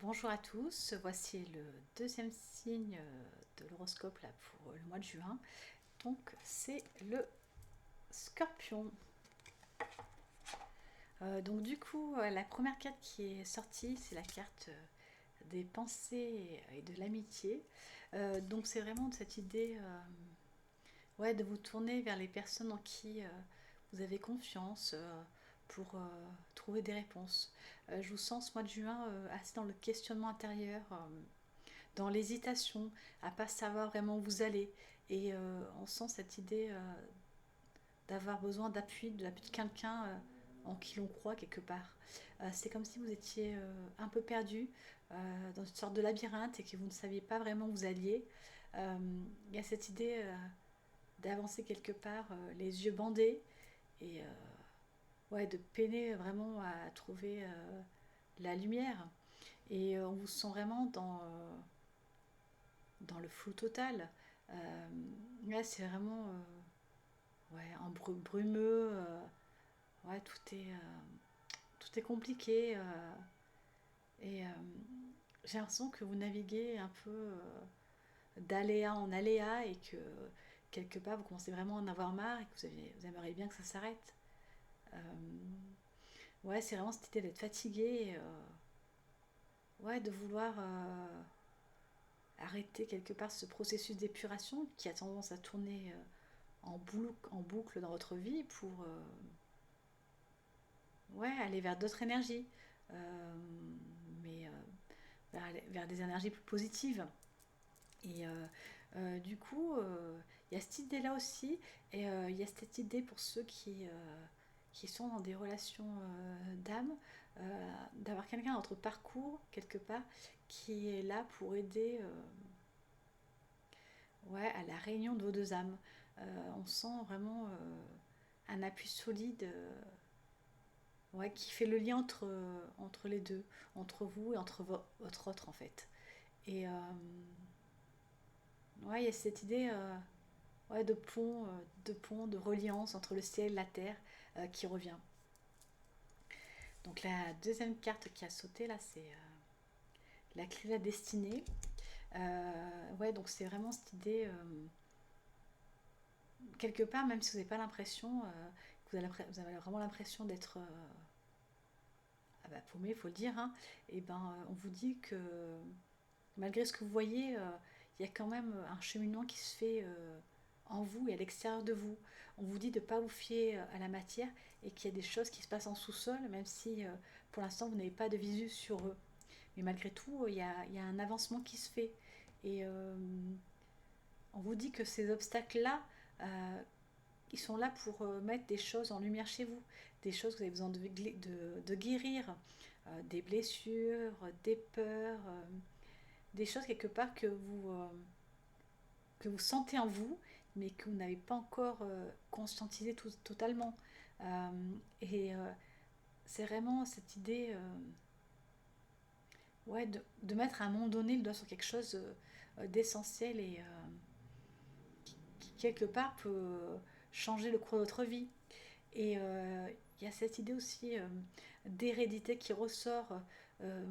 Bonjour à tous, voici le deuxième signe de l'horoscope là pour le mois de juin. Donc c'est le Scorpion. Donc du coup, la première carte qui est sortie, c'est la carte des pensées et de l'amitié. Donc c'est vraiment de cette idée de vous tourner vers les personnes en qui vous avez confiance pour trouver des réponses. Je vous sens ce mois de juin assez dans le questionnement intérieur, dans l'hésitation, à pas savoir vraiment où vous allez. Et on sent cette idée d'avoir besoin d'appui, de l'appui de quelqu'un en qui l'on croit quelque part. C'est comme si vous étiez un peu perdu dans une sorte de labyrinthe et que vous ne saviez pas vraiment où vous alliez. Il y a cette idée d'avancer quelque part, les yeux bandés, et de peiner vraiment à trouver la lumière. Et on vous sent vraiment dans le flou total. Là, c'est vraiment brumeux. Tout est compliqué. Et j'ai l'impression que vous naviguez un peu d'aléa en aléa et que quelque part vous commencez vraiment à en avoir marre et que vous aimeriez bien que ça s'arrête. Euh, c'est vraiment cette idée d'être fatigué, de vouloir arrêter quelque part ce processus d'épuration qui a tendance à tourner en boucle dans votre vie pour aller vers d'autres énergies, mais vers des énergies plus positives. Et du coup, il y a cette idée-là aussi, et il y a cette idée pour ceux qui sont dans des relations d'âme, d'avoir quelqu'un dans votre parcours, quelque part, qui est là pour aider à la réunion de vos deux âmes. On sent vraiment un appui solide qui fait le lien entre les deux, entre vous et entre votre autre en fait. Et il y a cette idée de pont, de reliance entre le ciel et la terre qui revient. Donc la deuxième carte qui a sauté là, c'est la clé de la destinée. Donc c'est vraiment cette idée, quelque part, même si vous n'avez pas l'impression, que vous avez vraiment l'impression d'être paumé, il faut le dire, hein, et on vous dit que malgré ce que vous voyez, il y a quand même un cheminement qui se fait en vous et à l'extérieur de vous. On vous dit de ne pas vous fier à la matière et qu'il y a des choses qui se passent en sous-sol, même si pour l'instant vous n'avez pas de visu sur eux. Mais malgré tout, il y a un avancement qui se fait. Et on vous dit que ces obstacles-là, ils sont là pour mettre des choses en lumière chez vous, des choses que vous avez besoin de guérir, des blessures, des peurs, des choses quelque part que vous sentez en vous, mais que vous n'avez pas encore conscientisé totalement. Et c'est vraiment cette idée de mettre à un moment donné le doigt sur quelque chose d'essentiel et qui quelque part peut changer le cours de votre vie. Et il y a cette idée aussi d'hérédité qui ressort, euh,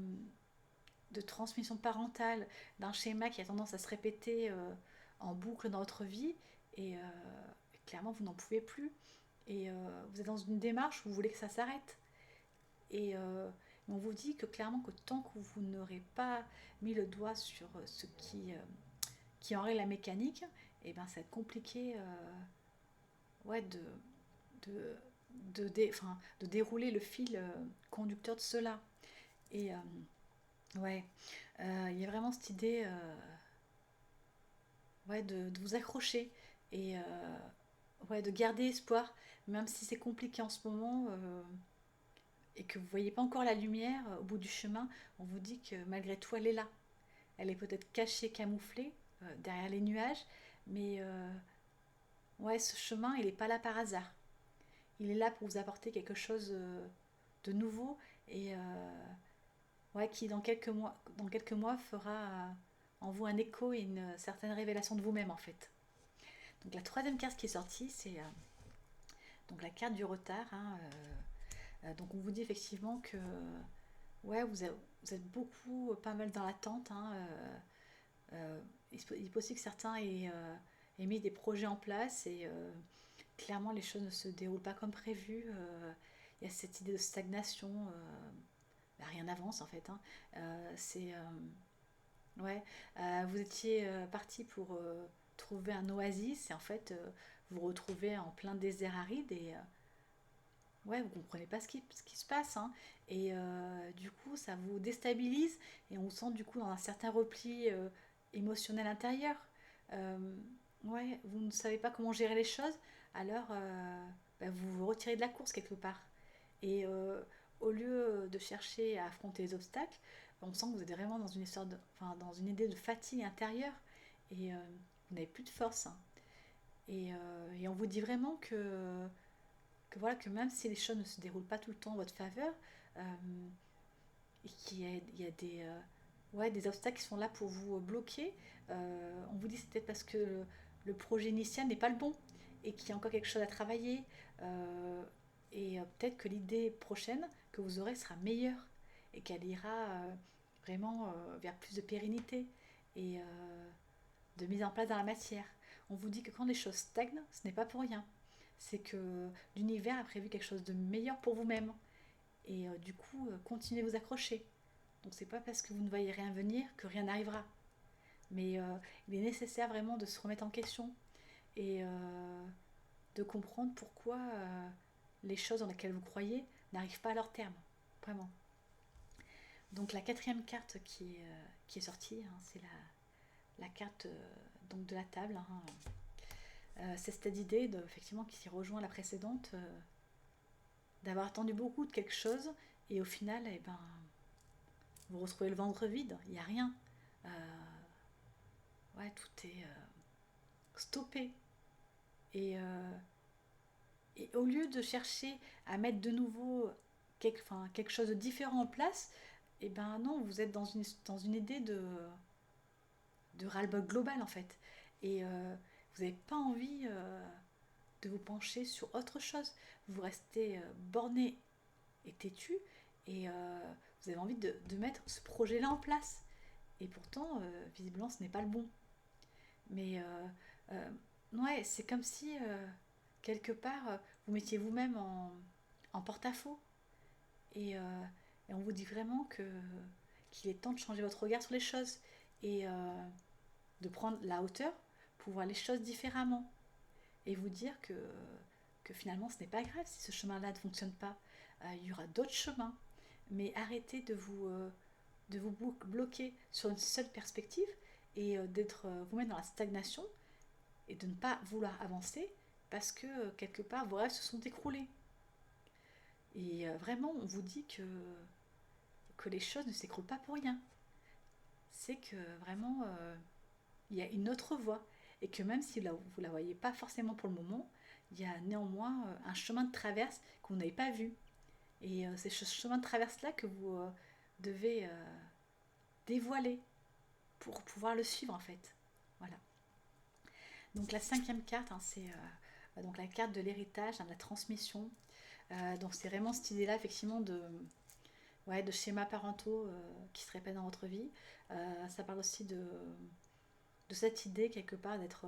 de transmission parentale, d'un schéma qui a tendance à se répéter en boucle dans votre vie. Et clairement, vous n'en pouvez plus. Et vous êtes dans une démarche où vous voulez que ça s'arrête. Et on vous dit que clairement, que tant que vous n'aurez pas mis le doigt sur ce qui enraye la mécanique, et ça va être compliqué de, de, de dérouler le fil conducteur de cela. Et il y a vraiment cette idée de vous accrocher et de garder espoir, même si c'est compliqué en ce moment et que vous ne voyez pas encore la lumière au bout du chemin. On vous dit que malgré tout, elle est là. Elle est peut-être cachée, camouflée derrière les nuages, mais ce chemin, il n'est pas là par hasard. Il est là pour vous apporter quelque chose de nouveau et qui dans quelques mois fera en vous un écho et une certaine révélation de vous-même en fait. Donc la troisième carte qui est sortie, c'est donc la carte du retard, hein, donc on vous dit effectivement que vous vous êtes beaucoup, pas mal dans l'attente, hein, il est possible que certains aient mis des projets en place et clairement les choses ne se déroulent pas comme prévu. Il y a cette idée de stagnation, bah, rien n'avance en fait, hein. C'est ouais, vous étiez parti pour trouver un oasis et en fait vous vous retrouvez en plein désert aride et ouais, vous comprenez pas ce qui se passe, hein. Et du coup ça vous déstabilise et on vous sent du coup dans un certain repli émotionnel intérieur. Euh, ouais, vous ne savez pas comment gérer les choses, alors bah, vous vous retirez de la course quelque part. Et au lieu de chercher à affronter les obstacles, on sent que vous êtes vraiment dans une histoire enfin, dans une idée de fatigue intérieure et vous n'avez plus de force, hein. Et on vous dit vraiment que voilà que même si les choses ne se déroulent pas tout le temps en votre faveur, euh, et qu'il y a des, ouais, des obstacles qui sont là pour vous bloquer, on vous dit c'est peut-être parce que le projet initial n'est pas le bon et qu'il y a encore quelque chose à travailler. euh, et peut-être que l'idée prochaine que vous aurez sera meilleure et qu'elle ira vraiment vers plus de pérennité et de mise en place dans la matière. On vous dit que quand les choses stagnent, ce n'est pas pour rien. C'est que l'univers a prévu quelque chose de meilleur pour vous-même. Et du coup, continuez de vous accrocher. Donc c'est pas parce que vous ne voyez rien venir que rien n'arrivera. Mais il est nécessaire vraiment de se remettre en question et de comprendre pourquoi les choses dans lesquelles vous croyez n'arrivent pas à leur terme. Vraiment. Donc la quatrième carte qui est sortie, hein, c'est la carte donc de la table, hein. C'est cette idée de, effectivement qui s'y rejoint à la précédente, d'avoir attendu beaucoup de quelque chose et au final, eh ben, vous retrouvez le ventre vide, il n'y a rien. Euh, ouais, tout est stoppé. Et, et au lieu de chercher à mettre de nouveau quelque chose de différent en place, et eh ben non, vous êtes dans une idée de ras-le-bol global en fait. Et vous n'avez pas envie de vous pencher sur autre chose. Vous restez borné et têtu et vous avez envie de mettre ce projet-là en place. Et pourtant, visiblement, ce n'est pas le bon. Mais euh, ouais, c'est comme si, quelque part, vous mettiez vous-même en porte-à-faux. Et, et on vous dit vraiment qu'il est temps de changer votre regard sur les choses et de prendre la hauteur pour voir les choses différemment. Et vous dire que finalement, ce n'est pas grave si ce chemin-là ne fonctionne pas. Il y aura d'autres chemins. Mais arrêtez de vous bloquer sur une seule perspective et d'être vous-même dans la stagnation et de ne pas vouloir avancer parce que quelque part vos rêves se sont écroulés. Et vraiment, on vous dit que les choses ne s'écroulent pas pour rien. C'est que vraiment, il y a une autre voie. Et que même si vous ne la voyez pas forcément pour le moment, il y a néanmoins un chemin de traverse que vous n'avez pas vu. Et c'est ce chemin de traverse-là que vous devez dévoiler pour pouvoir le suivre en fait. Voilà. Donc la cinquième carte, hein, c'est donc la carte de l'héritage, hein, de la transmission. Donc c'est vraiment cette idée-là effectivement ouais, de schémas parentaux qui se répètent dans votre vie. Ça parle aussi de cette idée quelque part d'être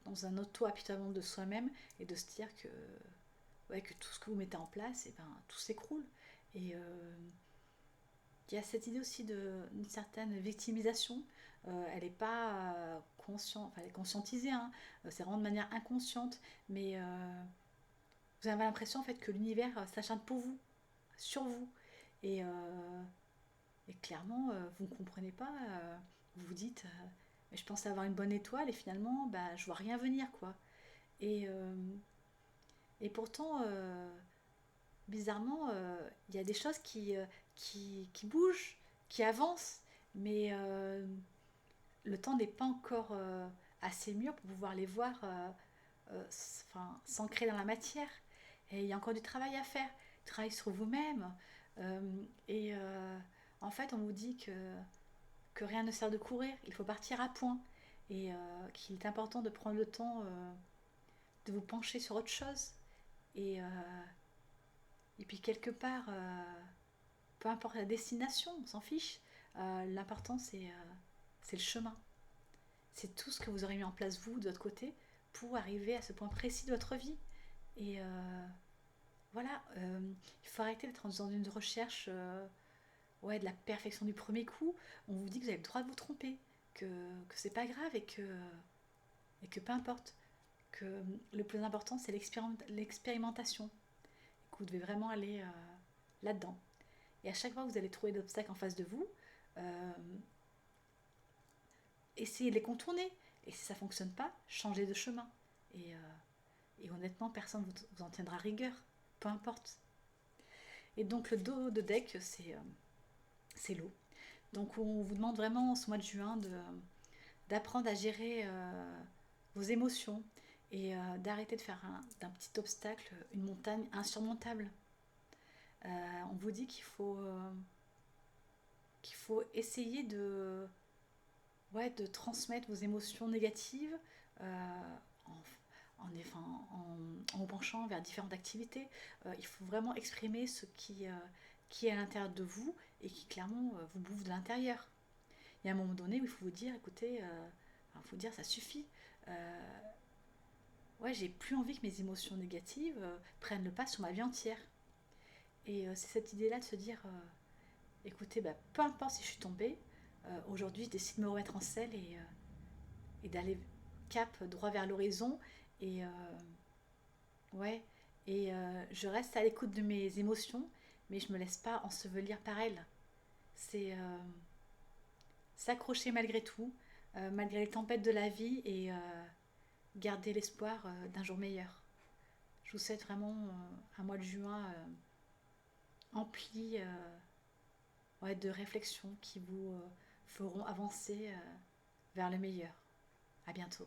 dans un auto-apitoiement de soi-même et de se dire ouais, que tout ce que vous mettez en place, et ben, tout s'écroule. Et il y a cette idée aussi d'une certaine victimisation. Elle n'est pas enfin, elle est conscientisée, hein. C'est vraiment de manière inconsciente, mais vous avez l'impression en fait que l'univers s'acharne pour vous, sur vous. Et, et clairement, vous ne comprenez pas. Vous vous dites, mais je pense avoir une bonne étoile et finalement, bah, je vois rien venir, quoi. Et, et pourtant, bizarrement, il y a des choses qui bougent, qui avancent, mais le temps n'est pas encore assez mûr pour pouvoir les voir enfin, s'ancrer dans la matière. Et il y a encore du travail à faire, du travail sur vous-même. Et en fait, on vous dit que rien ne sert de courir, il faut partir à point. Et qu'il est important de prendre le temps de vous pencher sur autre chose. Et, et puis quelque part, peu importe la destination, on s'en fiche. L'important, c'est le chemin. C'est tout ce que vous aurez mis en place, vous, de votre côté, pour arriver à ce point précis de votre vie. Et voilà, il faut arrêter d'être dans une recherche ouais, de la perfection du premier coup. On vous dit que vous avez le droit de vous tromper, que c'est pas grave et que peu importe. Que le plus important, c'est l'expérimentation. Que vous devez vraiment aller là-dedans. Et à chaque fois que vous allez trouver des obstacles en face de vous, euh, essayez de les contourner. Et si ça ne fonctionne pas, changez de chemin. Et, euh, et honnêtement, personne ne vous en tiendra rigueur. Peu importe. Et donc le dos de deck, c'est l'eau. Donc on vous demande vraiment en ce mois de juin d'apprendre à gérer vos émotions et d'arrêter de faire d'un petit obstacle une montagne insurmontable. On vous dit qu'il faut essayer ouais, de transmettre vos émotions négatives en vous penchant vers différentes activités. Il faut vraiment exprimer ce qui est à l'intérieur de vous et qui clairement vous bouffe de l'intérieur. Il y a un moment donné où il faut vous dire, écoutez, faut dire ça suffit. Ouais, j'ai plus envie que mes émotions négatives prennent le pas sur ma vie entière. Et c'est cette idée-là de se dire, écoutez, bah, peu importe si je suis tombée, aujourd'hui je décide de me remettre en selle et d'aller cap droit vers l'horizon. Et ouais, et je reste à l'écoute de mes émotions, mais je me laisse pas ensevelir par elles. C'est s'accrocher malgré tout, malgré les tempêtes de la vie et garder l'espoir d'un jour meilleur. Je vous souhaite vraiment un mois de juin empli ouais, de réflexions qui vous feront avancer vers le meilleur. À bientôt.